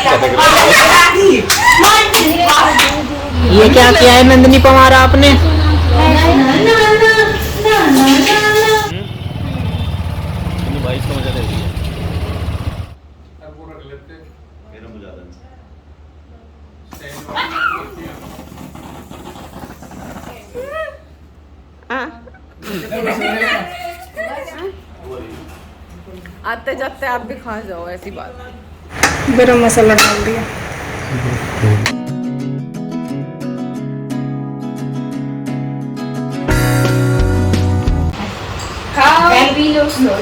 ये क्या किया है नंदिनी पवार आपने? भाई इसका मजा ले रही है। आते जाते आप भी खा जाओ, ऐसी बात। गरम मसाला डाल दिया।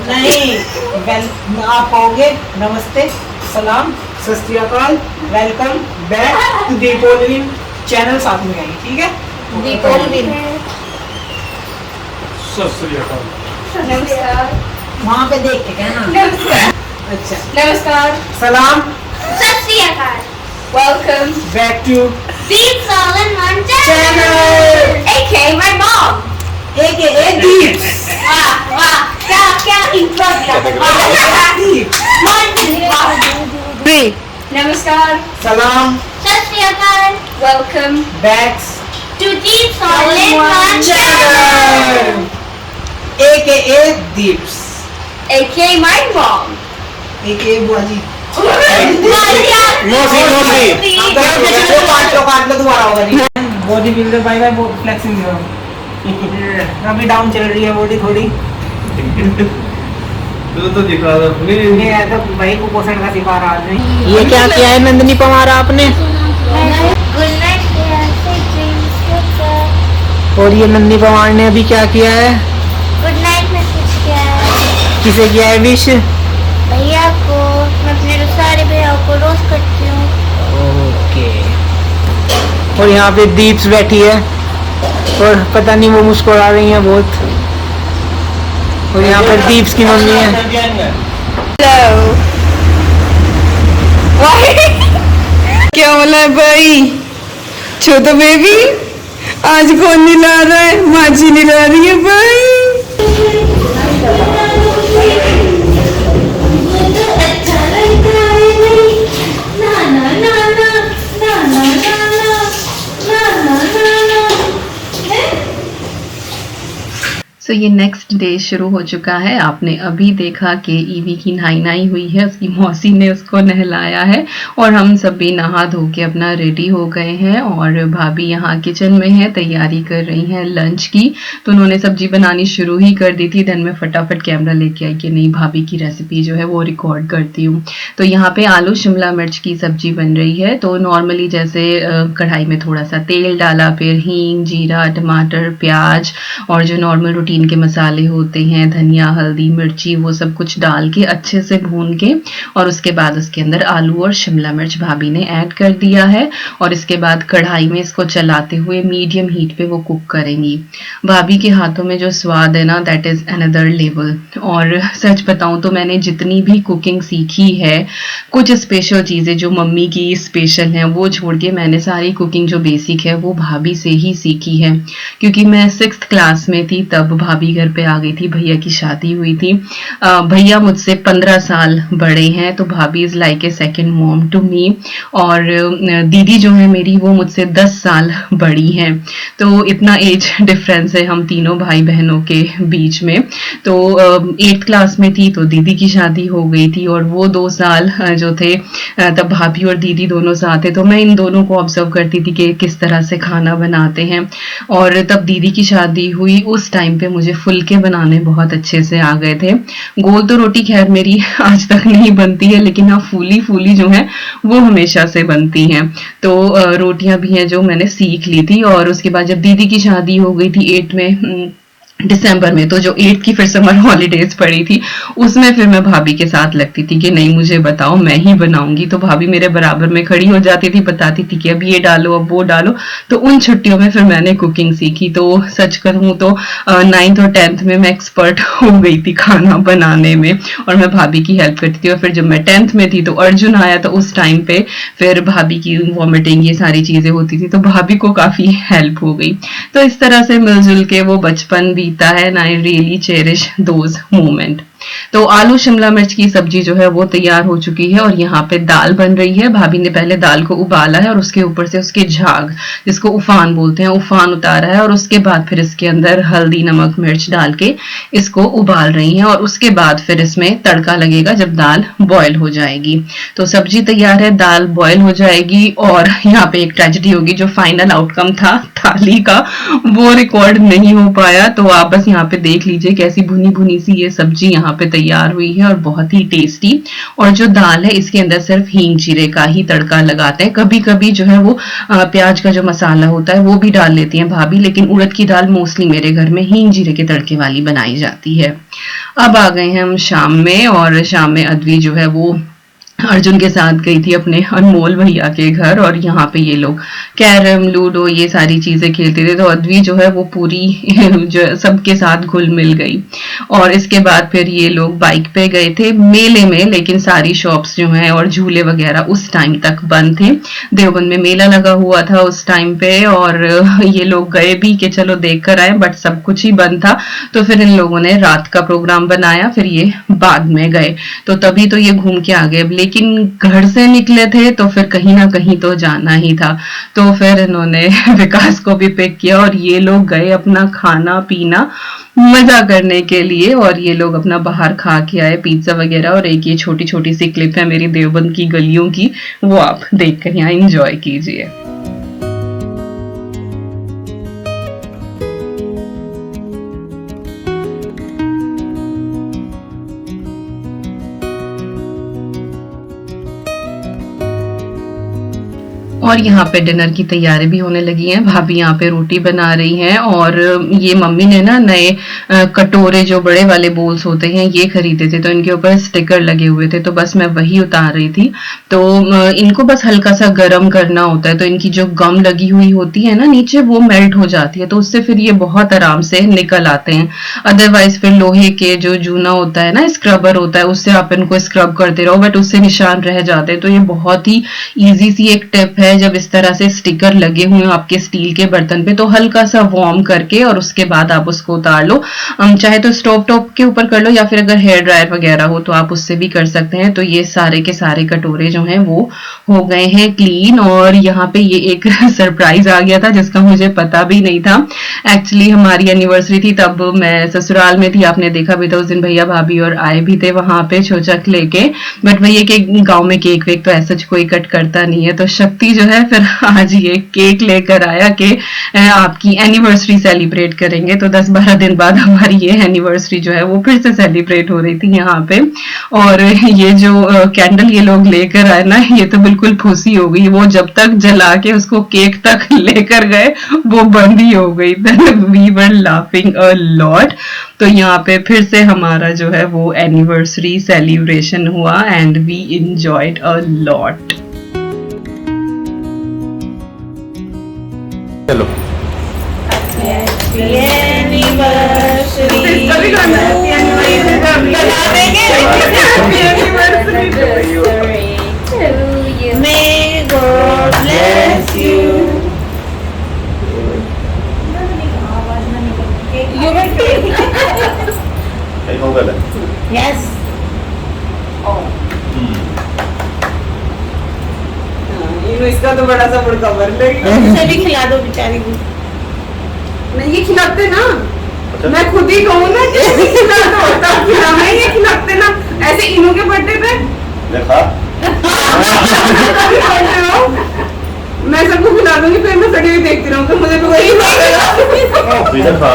नहीं, आप आओगे। नमस्ते, सलाम, Sat Shri Akal, welcome back to दीपोलविन channel. साथ में आएंगे, ठीक है? दीपोलविन। सत श्री अकाल। नमस्कार। वहाँ पे देख के कहना। नमस्कार। अच्छा, नमस्कार। सलाम, Sat Shri Akal. Welcome back to Deeps all in one channel. channel. aka my mom. एक दीप्स। वाह वाह, क्या intro दिया। नमस्कार। सलाम, Sat Shri Akal. Welcome back To Deeps all in one channel. channel. एक दीप्स। aka my mom। एक बुआ जी। काट लो दोबारा होगा नहीं। Body builder bye bye flexing अभी डाउन चल रही है बॉडी थोड़ी। तो दिखा रहा नहीं है तो भाई को पोषण का सिखा रहा है। ये क्या किया है नंदिनी पवार आपने? Good night, dreams. और ये नंदिनी पवार ने अभी क्या किया है? Good night मैसेज किया है किसे किया है विश? भैया को। मैं अपने सारे भैया को रोज करती हूँ। ओके। और यहाँ पे दीप्स बैठी है और पता नहीं वो मुस्कुरा रही है बहुत। और यहाँ पर दीप्स की मम्मी है। हेलो। क्या बोला है भाई? छोटा बेबी, आज कौन निला रहा है? माँ जी निला रही है भाई। सो ये नेक्स्ट डे शुरू हो चुका है। आपने अभी देखा कि ईवी की नहाई हुई है, उसकी मौसी ने उसको नहलाया है और हम सब भी नहा धो के अपना रेडी हो गए हैं। और भाभी यहाँ किचन में है, तैयारी कर रही हैं लंच की। तो उन्होंने सब्जी बनानी शुरू ही कर दी थी। देन मैं फटाफट कैमरा लेके आई कि नहीं, भाभी की रेसिपी जो है वो रिकॉर्ड करती हूँ। तो यहाँ पे आलू शिमला मिर्च की सब्जी बन रही है। तो नॉर्मली जैसे कढ़ाई में थोड़ा सा तेल डाला, फिर हींग, जीरा, टमाटर, प्याज और जो नॉर्मल रूटीन के मसाले होते हैं, धनिया, हल्दी, मिर्ची, वो सब कुछ डाल के अच्छे से भून के और उसके बाद उसके अंदर आलू और शिमला मिर्च भाभी ने ऐड कर दिया है। और इसके बाद कढ़ाई में इसको चलाते हुए मीडियम हीट पे वो कुक करेंगी। भाभी के हाथों में जो स्वाद है ना, दैट इज अनदर लेवल। और सच बताऊं तो मैंने जितनी भी कुकिंग सीखी है, कुछ स्पेशल चीजें जो मम्मी की स्पेशल हैं वो छोड़ के मैंने सारी कुकिंग जो बेसिक है वो भाभी से ही सीखी है। क्योंकि मैं 6th क्लास में थी तब भाभी घर पे आ गई थी, भैया की शादी हुई थी। भैया मुझसे 15 साल बड़े हैं, तो bhabhi is like a second mom to me. और दीदी जो है मेरी वो मुझसे 10 साल बड़ी हैं। तो इतना एज डिफरेंस है हम तीनों भाई बहनों के बीच में। तो 8th क्लास में थी तो दीदी की शादी हो गई थी और वो 2 साल जो थे तब भाभी और दीदी दोनों साथ थे। तो मैं इन दोनों को ऑब्जर्व करती थी कि किस तरह से खाना बनाते हैं। और तब दीदी की शादी हुई, उस टाइम पे मुझे फुलके बनाने बहुत अच्छे से आ गए थे। गोल तो रोटी खैर मेरी आज तक नहीं बनती है, लेकिन हाँ फूली फूली जो है वो हमेशा से बनती हैं। तो रोटियां भी हैं जो मैंने सीख ली थी। और उसके बाद जब दीदी की शादी हो गई थी 8 में दिसंबर में, तो जो 8th की फिर समर हॉलीडेज पड़ी थी उसमें फिर मैं भाभी के साथ लगती थी कि नहीं मुझे बताओ, मैं ही बनाऊंगी। तो भाभी मेरे बराबर में खड़ी हो जाती थी, बताती थी कि अब ये डालो, अब वो डालो। तो उन छुट्टियों में फिर मैंने कुकिंग सीखी। तो सच कहूँ तो 9th और 10th में मैं एक्सपर्ट हो गई थी खाना बनाने में और मैं भाभी की हेल्प करती थी। और फिर जब मैं 10th में थी तो अर्जुन आया, तो उस टाइम पे फिर भाभी की वॉमिटिंग ये सारी चीजें होती थी, तो भाभी को काफी हेल्प हो गई। तो इस तरह से मिलजुल के वो बचपन बीता है। and I really cherish those moments. तो आलू शिमला मिर्च की सब्जी जो है वो तैयार हो चुकी है और यहाँ पे दाल बन रही है। भाभी ने पहले दाल को उबाला है और उसके ऊपर से उसके झाग, जिसको उफान बोलते हैं, उफान उतारा है और उसके बाद फिर इसके अंदर हल्दी नमक मिर्च डाल के इसको उबाल रही हैं और उसके बाद फिर इसमें तड़का लगेगा जब दाल बॉयल हो जाएगी। तो सब्जी तैयार है, दाल बॉयल हो जाएगी और यहाँ पे एक ट्रेजेडी होगी। जो फाइनल आउटकम था थाली का वो रिकॉर्ड नहीं हो पाया, तो आप बस यहाँ पे देख लीजिए कैसी भुनी भुनी सी ये सब्जी यहाँ पे तैयार हुई है और बहुत ही टेस्टी। और जो दाल है इसके अंदर सिर्फ हींग जीरे का ही तड़का लगाते हैं। कभी कभी जो है वो प्याज का जो मसाला होता है वो भी डाल लेती हैं भाभी, लेकिन उड़द की दाल मोस्टली मेरे घर में हींग जीरे के तड़के वाली बनाई जाती है। अब आ गए हैं हम शाम में और शाम में अद्वी जो है वो अर्जुन के साथ गई थी अपने अनमोल भैया के घर और यहाँ पे ये लोग कैरम लूडो ये सारी चीजें खेलते थे। तो अद्वी जो है वो पूरी जो सबके साथ घुल मिल गई और इसके बाद फिर ये लोग बाइक पे गए थे मेले में, लेकिन सारी शॉप्स जो हैं और झूले वगैरह उस टाइम तक बंद थे। देवबंद में मेला लगा हुआ था उस टाइम पे और ये लोग गए भी कि चलो देख कर आए, बट सब कुछ ही बंद था। तो फिर इन लोगों ने रात का प्रोग्राम बनाया, फिर ये बाद में गए, तो तभी तो ये घूम के आ गए। लेकिन घर से निकले थे तो फिर कहीं ना कहीं तो जाना ही था, तो फिर इन्होंने विकास को भी पिक किया और ये लोग गए अपना खाना पीना मजा करने के लिए। और ये लोग अपना बाहर खा के आए पिज्जा वगैरह। और एक ये छोटी छोटी सी क्लिप है मेरी देवबंद की गलियों की, वो आप देख कर यहाँ एंजॉय कीजिए। और यहाँ पे डिनर की तैयारी भी होने लगी है। भाभी यहाँ पे रोटी बना रही हैं और ये मम्मी ने ना नए कटोरे जो बड़े वाले बोल्स होते हैं ये खरीदे थे, तो इनके ऊपर स्टिकर लगे हुए थे, तो बस मैं वही उतार रही थी। तो इनको बस हल्का सा गर्म करना होता है, तो इनकी जो गम लगी हुई होती है ना नीचे वो मेल्ट हो जाती है, तो उससे फिर ये बहुत आराम से निकल आते हैं। अदरवाइज फिर लोहे के जो जूना होता है ना, स्क्रबर होता है, उससे आप इनको स्क्रब करते रहो बट उससे निशान रह जाते हैं। तो ये बहुत ही ईजी सी एक टिप है, जब इस तरह से स्टिकर लगे हुए हो आपके स्टील के बर्तन पे तो हल्का सा वार्म करके और उसके बाद आप उसको उतार लो। चाहे तो स्टोव टॉप के ऊपर कर लो या फिर अगर हेयर ड्रायर वगैरह हो तो आप उससे भी कर सकते हैं। तो ये सारे के सारे कटोरे जो हैं वो हो गए हैं क्लीन। और यहाँ पे ये एक सरप्राइज आ गया था जिसका मुझे पता भी नहीं था। एक्चुअली हमारी एनिवर्सरी थी, तब मैं ससुराल में थी, आपने देखा भी था उस दिन भैया भाभी और आए भी थे वहां पे छोचक लेके। बट भैया के गाँव में केक वेक तो ऐसा कोई कट करता नहीं है, तो शक्ति जो है फिर आज ये केक लेकर आया कि आपकी एनिवर्सरी सेलिब्रेट करेंगे। तो 10-12 दिन बाद हमारी ये एनिवर्सरी जो है वो फिर से सेलिब्रेट हो रही थी यहाँ पे। और ये जो कैंडल ये लोग लेकर आए ना, ये तो बिल्कुल फूसी हो गई, वो जब तक जला के उसको केक तक लेकर गए वो बंद ही हो गई। We were laughing a lot. तो यहाँ पे फिर से हमारा जो है वो एनिवर्सरी सेलिब्रेशन हुआ and we enjoyed a lot. चलो May God bless you. You will take कहीं हो गया Yes. इसका तो बड़ा सा मुड़का भर लेगी। सभी खिला दो बेचारी को। नहीं ये खिलाते ना, अच्छा। मैं खुद ही कहूँ ना कि खिलाना होता है, खिलाना ही ये खिलाते ना। ऐसे इनू के बर्थडे पे देखा मैं सबको खिला दूंगी, फिर मैं सड़ी हुई देखती रहूंगी, मुझे भी वही देखा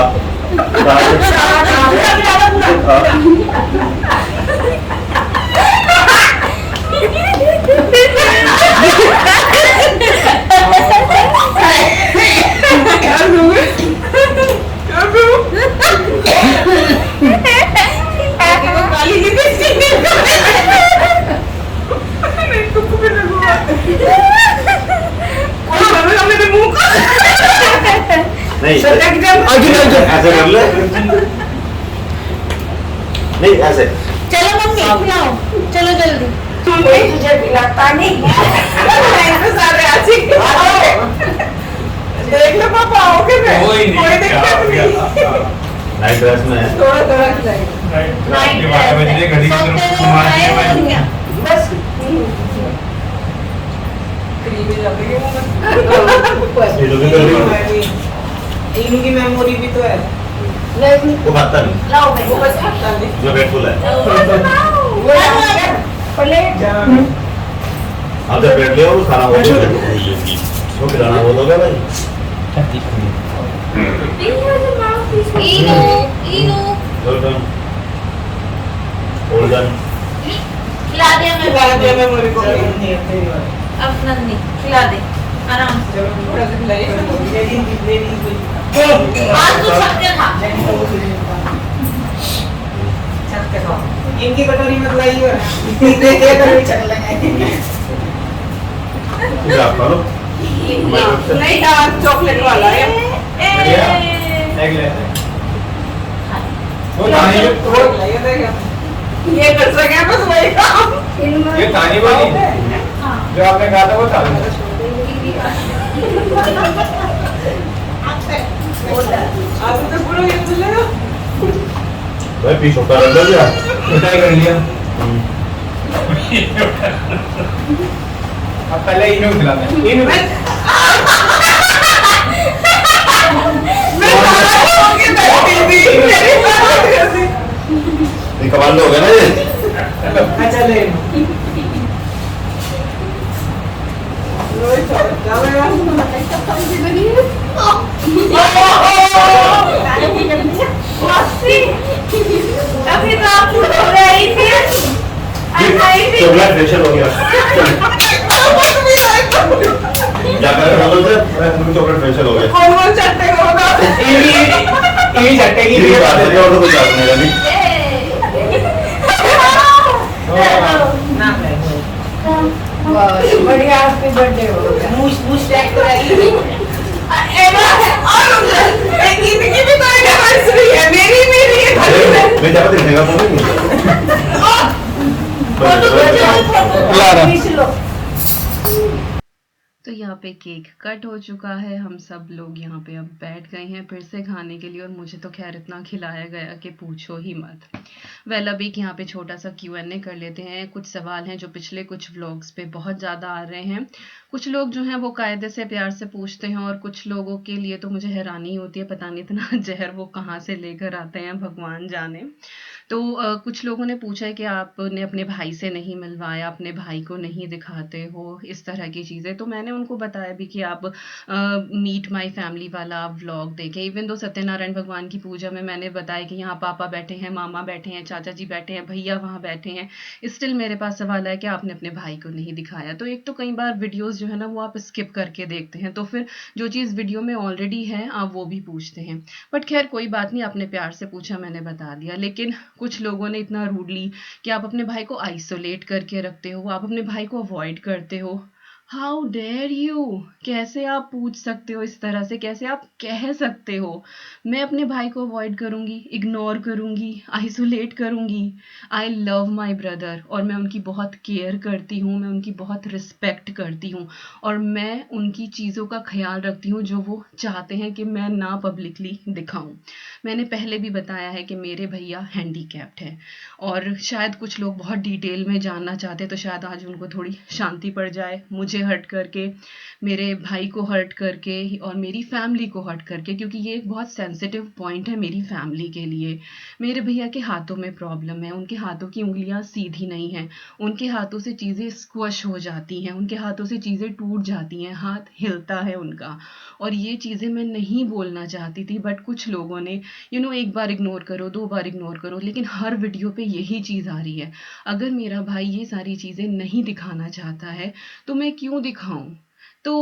नहीं ऐसे कर ले, नहीं ऐसे। चलो मम्मी खिलाओ, चलो जल्दी। कोई तुझे पिलाता नहीं है सारे आज ही देख लो पापा आओगे, कोई देखता नहीं, नाइट ड्रेस में है। थोड़ा थोड़ा खिलाएगा। नाइट बस ये लोग भी कर रही है। इनकी मेमोरी भी तो है। वो खाता नहीं, लाओ भाई वो बस खाता नहीं। जो पेट फुल है। प्लेट आप जब पेट ले आओ खाना हो गया, वो खिलाना बोल दोगे भाई। वेलकम ओल्डन खिला दे हमें खिला दे मेमोरी को। नहीं तेरी बात। अब नंदी खिला दे आराम से। चलो थोड़ा सा खिलाइए। आज तू सबके खा। छक्के खाओ। इनकी कटोरी में खिलाइए और ये कटोरी चल लेंगे। क्या खा लो। नहीं आज चॉकलेट वाला है। वो तानी ये कर सके बस वही काम। ये तानी वाली जो आपने कहा था वो तानी आज तो पूरा ये चलेगा। भाई पीस होता रह गया। मिठाई कर लिया अब पहले इन्हें खिलाते हैं ये कमाल हो गया ना ये। अच्छा ले अभी तो आप हो रही थी चॉकलेट फेशियल हो गया। जाकर बोलो से चॉकलेट फेशियल हो गया। कौन चट्टे को बता। ये झटके की ये बात है और तो कुछ बात नहीं अभी। ना बढ़िया हैप्पी बर्थडे हो गया। मूछ मूछ टैग कराई। इनकी भी तो एनिवर्सरी है। मेरी है। मैं जाकर देखने का बोलूँगी। तो यहाँ पे केक कट हो चुका है, हम सब लोग यहाँ पे अब बैठ गए हैं फिर से खाने के लिए, और मुझे तो खैर इतना खिलाया गया कि पूछो ही मत। वेल अब एक यहाँ पे छोटा सा Q&A कर लेते हैं। कुछ सवाल हैं जो पिछले कुछ व्लॉग्स पे बहुत ज़्यादा आ रहे हैं। कुछ लोग जो हैं वो कायदे से प्यार से पूछते हैं, और कुछ लोगों के लिए तो मुझे हैरानी होती है, पता नहीं इतना जहर वो कहाँ से लेकर आते हैं, भगवान जाने। तो कुछ लोगों ने पूछा है कि आपने अपने भाई से नहीं मिलवाया, अपने भाई को नहीं दिखाते हो, इस तरह की चीज़ें। तो मैंने उनको बताया भी कि आप मीट माय फैमिली वाला व्लॉग देखें। इवन दो सत्यनारायण भगवान की पूजा में मैंने बताया कि यहाँ पापा बैठे हैं, मामा बैठे हैं, चाचा जी बैठे हैं, भैया वहाँ बैठे हैं, स्टिल मेरे पास सवाल है कि आपने अपने भाई को नहीं दिखाया। तो एक तो कई बार वीडियोस जो है ना वो आप स्किप करके देखते हैं, तो फिर जो चीज़ वीडियो में ऑलरेडी है आप वो भी पूछते हैं। बट खैर कोई बात नहीं, आपने प्यार से पूछा, मैंने बता दिया। लेकिन कुछ लोगों ने इतना रूडली कि आप अपने भाई को आइसोलेट करके रखते हो, आप अपने भाई को अवॉइड करते हो। हाउ डेयर यू, कैसे आप पूछ सकते हो इस तरह से, कैसे आप कह सकते हो मैं अपने भाई को अवॉइड करूंगी, इग्नोर करूंगी, आइसोलेट करूंगी? आई लव माई ब्रदर, और मैं उनकी बहुत केयर करती हूँ, मैं उनकी बहुत रिस्पेक्ट करती हूँ, और मैं उनकी चीज़ों का ख्याल रखती हूँ जो वो चाहते हैं कि मैं ना पब्लिकली दिखाऊं। मैंने पहले भी बताया है कि मेरे भैया हैंडीकैप्ड हैं, और शायद कुछ लोग बहुत डिटेल में जानना चाहते हैं, तो शायद आज उनको थोड़ी शांति पड़ जाए मुझे हर्ट करके, मेरे भाई को हर्ट करके, और मेरी फैमिली को हर्ट करके, क्योंकि ये एक बहुत सेंसिटिव पॉइंट है मेरी फैमिली के लिए। मेरे भैया के हाथों में प्रॉब्लम है, उनके हाथों की उंगलियां सीधी नहीं हैं, उनके हाथों से चीज़ें स्क्वश हो जाती हैं, उनके हाथों से चीज़ें टूट जाती हैं, हाथ हिलता है उनका, और ये चीज़ें मैं नहीं बोलना चाहती थी, बट कुछ लोगों ने एक बार इग्नोर करो, 2 बार इग्नोर करो, लेकिन हर वीडियो पे यही चीज़ आ रही है। अगर मेरा भाई ये सारी चीज़ें नहीं दिखाना चाहता है तो मैं क्यों दिखाऊं? तो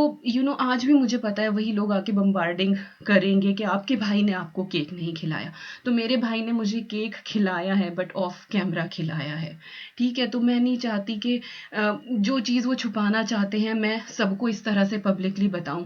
आज भी मुझे पता है वही लोग आके बम्बार्डिंग करेंगे कि आपके भाई ने आपको केक नहीं खिलाया। तो मेरे भाई ने मुझे केक खिलाया है, बट ऑफ कैमरा खिलाया है, ठीक है। तो मैं नहीं चाहती कि जो चीज़ वो छुपाना चाहते हैं मैं सबको इस तरह से पब्लिकली बताऊं।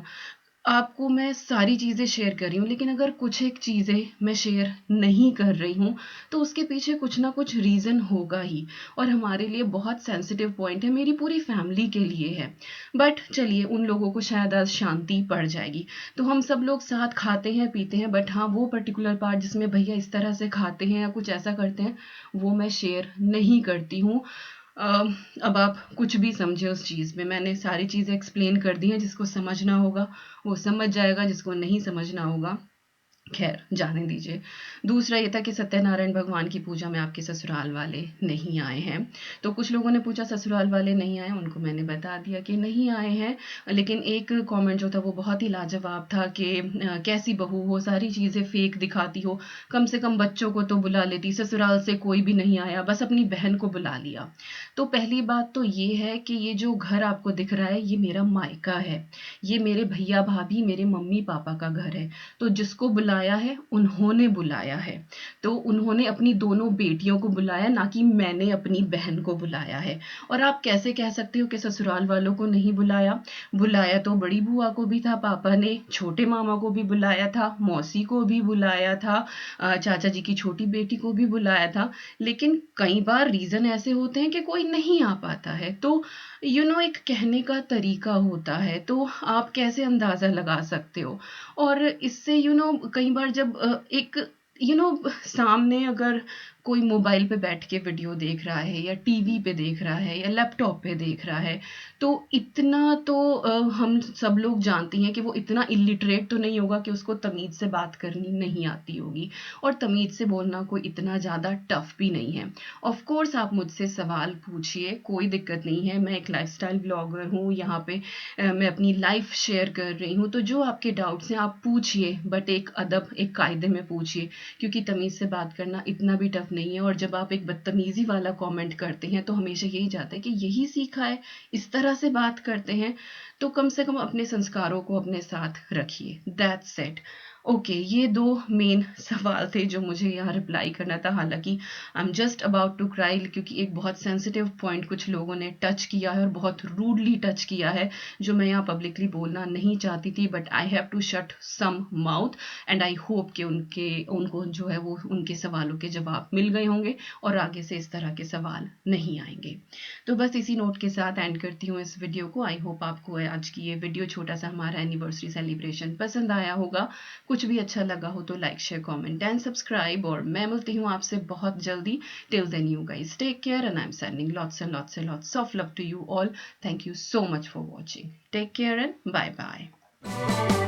आपको मैं सारी चीज़ें शेयर कर रही हूँ, लेकिन अगर कुछ एक चीज़ें मैं शेयर नहीं कर रही हूँ तो उसके पीछे कुछ ना कुछ रीज़न होगा ही, और हमारे लिए बहुत सेंसिटिव पॉइंट है, मेरी पूरी फैमिली के लिए है। बट चलिए, उन लोगों को शायद आज शांति पड़ जाएगी। तो हम सब लोग साथ खाते हैं पीते हैं, बट हाँ, वो पर्टिकुलर पार्ट जिसमें भैया इस तरह से खाते हैं या कुछ ऐसा करते हैं, वो मैं शेयर नहीं करती हूँ। अब आप कुछ भी समझे उस चीज़ में, मैंने सारी चीज़ें एक्सप्लेन कर दी हैं। जिसको समझना होगा वो समझ जाएगा, जिसको नहीं समझना होगा खैर जाने दीजिए। दूसरा ये था कि सत्यनारायण भगवान की पूजा में आपके ससुराल वाले नहीं आए हैं। तो कुछ लोगों ने पूछा ससुराल वाले नहीं आए, उनको मैंने बता दिया कि नहीं आए हैं। लेकिन एक कमेंट जो था वो बहुत ही लाजवाब था कि कैसी बहू हो, सारी चीज़ें फेक दिखाती हो, कम से कम बच्चों को तो बुला लेती, ससुराल से कोई भी नहीं आया, बस अपनी बहन को बुला लिया। तो पहली बात तो ये है कि ये जो घर आपको दिख रहा है ये मेरा मायका है, ये मेरे भैया भाभी मेरे मम्मी पापा का घर है। तो जिसको बुलाया है उन्होंने बुलाया है, तो उन्होंने अपनी दोनों बेटियों को बुलाया, ना कि मैंने अपनी बहन को बुलाया है। और आप कैसे कह सकते हो कि ससुराल वालों को नहीं बुलाया? बुलाया तो बड़ी बुआ को भी था, पापा ने छोटे मामा को भी बुलाया था, मौसी को भी बुलाया था, चाचा जी की छोटी बेटी को भी बुलाया था। लेकिन कई बार रीज़न ऐसे होते हैं कि कोई नहीं आ पाता है, तो एक कहने का तरीका होता है, तो आप कैसे अंदाज़ा लगा सकते हो? और इससे कई बार जब एक सामने अगर कोई मोबाइल पे बैठ के वीडियो देख रहा है या टीवी पे देख रहा है या लैपटॉप पे देख रहा है, तो इतना तो हम सब लोग जानते हैं कि वो इतना इलिटरेट तो नहीं होगा कि उसको तमीज़ से बात करनी नहीं आती होगी, और तमीज़ से बोलना कोई इतना ज़्यादा टफ भी नहीं है। ऑफ कोर्स आप मुझसे सवाल पूछिए, कोई दिक्कत नहीं है, मैं एक लाइफस्टाइल ब्लॉगर हूँ, यहाँ पे मैं अपनी लाइफ शेयर कर रही हूँ, तो जो आपके डाउट्स हैं आप पूछिए, बट एक अदब एक कायदे में पूछिए, क्योंकि तमीज़ से बात करना इतना भी टफ नहीं है। और जब आप एक बदतमीज़ी वाला कमेंट करते हैं तो हमेशा यही चाहते हैं कि यही सीखा है, इस तरह से बात करते हैं, तो कम से कम अपने संस्कारों को अपने साथ रखिए। That's it. ओके, ये 2 मेन सवाल थे जो मुझे यहाँ रिप्लाई करना था। हालांकि I am just about to cry, क्योंकि एक बहुत सेंसिटिव पॉइंट कुछ लोगों ने टच किया है और बहुत रूडली टच किया है, जो मैं यहाँ पब्लिकली बोलना नहीं चाहती थी, but I have to shut some mouth, and I hope कि उनको जो है वो उनके सवालों के जवाब मिल गए होंगे और आगे से इस तरह के सवाल नहीं आएंगे। तो बस इसी नोट के साथ एंड करती हूँ इस वीडियो को। आई होप आपको आज की ये वीडियो, छोटा सा हमारा एनिवर्सरी सेलिब्रेशन, पसंद आया होगा। कुछ भी अच्छा लगा हो तो like share comment and subscribe, और मैं मिलती हूँ आपसे बहुत जल्दी। Till then you guys take care, and I am sending lots and lots and lots of love to you all. Thank you so much for watching. Take care and bye bye.